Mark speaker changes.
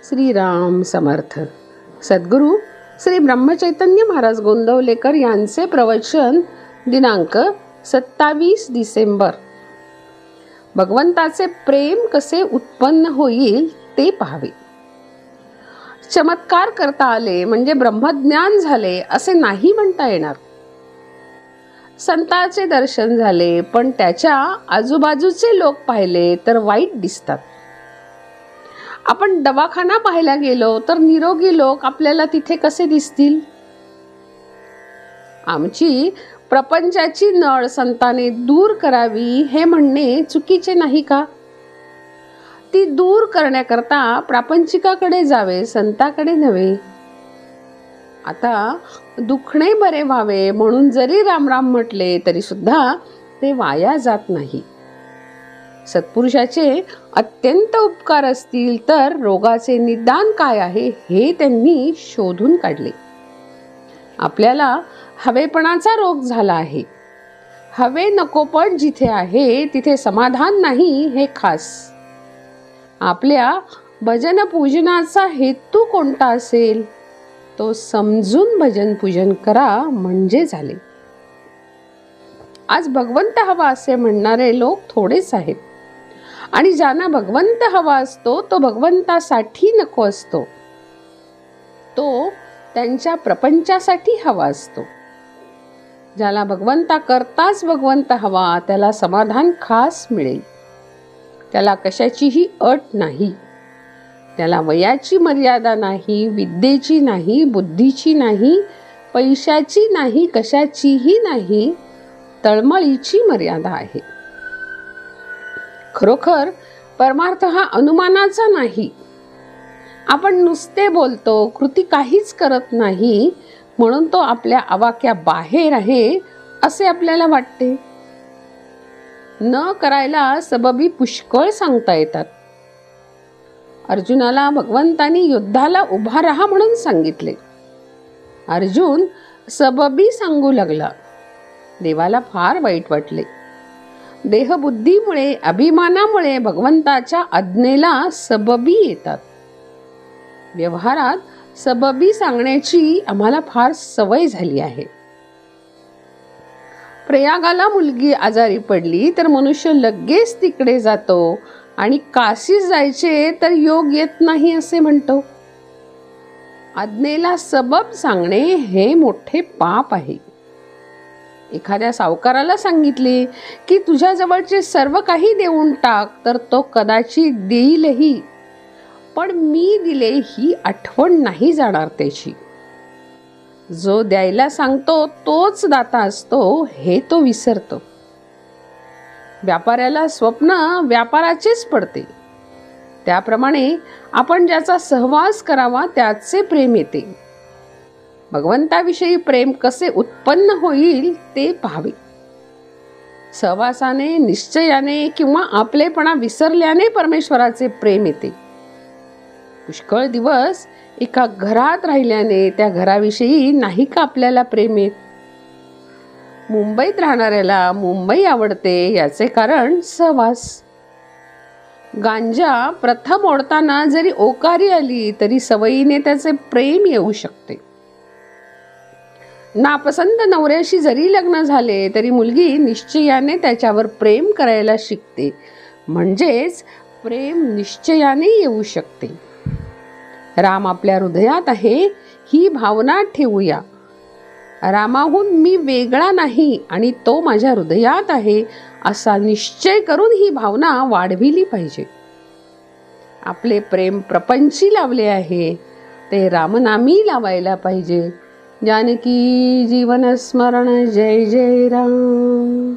Speaker 1: श्रीराम समर्थ. सद्गुरू श्री ब्रह्मचैतन्य महाराज गोंदवलेकर यांचे प्रवचन दिनांक 27 डिसेंबर. भगवंताचे प्रेम कसे उत्पन्न होईल ते पाहावे. चमत्कार करता आले म्हणजे ब्रह्मज्ञान झाले असे नाही म्हणता येणार. संतांचे दर्शन झाले पण त्याच्या आजूबाजूचे लोक पाहिले तर वाईट दिसतात. आपण दवाखाना पाहायला गेलो तर निरोगी लोक आपल्याला तिथे कसे दिसतील? आमची प्रपंचाची नळ संताने दूर करावी हे म्हणणे चुकीचे नाही का? ती दूर करण्याकरता प्रापंचिकाकडे जावे, संताकडे नव्हे. आता दुखणे बरे व्हावे म्हणून जरी रामराम म्हटले तरी सुद्धा ते वाया जात नाही. सत्पुरुषाचे अत्यंत उपकार असतील तर रोगाचे निदान काय आहे हे त्यांनी शोधून काढले. आपल्याला हवेपणाचा रोग झाला आहे. हवे नकोपण जिथे आहे तिथे समाधान नाही हे खास. आपल्या भजन पूजनाचा हेतू कोणता असेल तो समजून भजन पूजन करा म्हणजे झाले. आज भगवंत हवा असे म्हणणारे लोक थोडेच आहेत आणि ज्यांना भगवंत हवा असतो तो भगवंतासाठी नको असतो. तो त्यांच्या प्रपंचासाठी हवा असतो. ज्याला भगवंता करताच भगवंत हवा त्याला समाधान खास मिळेल. त्याला कशाचीही अट नाही. त्याला वयाची मर्यादा नाही, विद्येची नाही, बुद्धीची नाही, पैशाची नाही, कशाचीही नाही, तळमळीची मर्यादा आहे. खरोखर परमार्थ हा अनुमानाचा नाही. आपण नुसते बोलतो, कृती काहीच करत नाही म्हणून तो आपल्या आवाक्या बाहेर आहे असे आपल्याला वाटते. न करायला सबबी पुष्कळ सांगता येतात. अर्जुनाला भगवंतानी युद्धाला उभा राहा म्हणून सांगितले. अर्जुन सबबी सांगू लागला. देवाला फार वाईट वाटले. देहबुद्धीमुळे अभिमानामुळे भगवंताच्या आज्ञेला सबबी येतात. व्यवहारात सबबी सांगण्याची आम्हाला फार सवय झाली आहे. प्रयागाला मुलगी आजारी पडली तर मनुष्य लगेच तिकडे जातो आणि काशीस जायचे तर योग येत नाही असे म्हणतो. आज्ञेला सबब सांगणे हे मोठे पाप आहे. एखाद्या सावकाराला सांगितले की तुझ्या जवळचे सर्व काही देऊन टाक तर तो कदाचित देईलही पण मी दिले ही आठवण नाही जाणार त्याची. जो द्यायला सांगतो तोच दाता असतो हे तो विसरतो. व्यापाऱ्याला स्वप्न व्यापाराचेच पडते. त्याप्रमाणे आपण ज्याचा सहवास करावा त्याचे प्रेम येते. भगवंताविषयी प्रेम कसे उत्पन्न होईल ते पाहावे. सहवासाने, निश्चयाने किंवा आपलेपणा विसरल्याने परमेश्वराचे प्रेम येते. पुष्कळ दिवस एका घरात राहिल्याने त्या घराविषयी नाही का आपल्याला प्रेम येत? मुंबईत राहणाऱ्याला मुंबई आवडते याचे कारण सहवास. गांजा प्रथम ओढताना जरी ओकारी आली तरी सवयीने त्याचे प्रेम येऊ शकते. नापसंत नवऱ्याशी जरी लग्न झाले तरी मुलगी निश्चयाने त्याच्यावर प्रेम करायला शिकते. म्हणजेच प्रेम निश्चयाने येऊ शकते. राम आपल्या हृदयात आहे ही भावना ठेवूया. रामाहून मी वेगळा नाही आणि तो माझ्या हृदयात आहे असा निश्चय करून ही भावना वाढविली पाहिजे. आपले प्रेम प्रपंची लावले आहे ते रामनामी लावायला पाहिजे. जानकी जीवन स्मरण जय जय राम.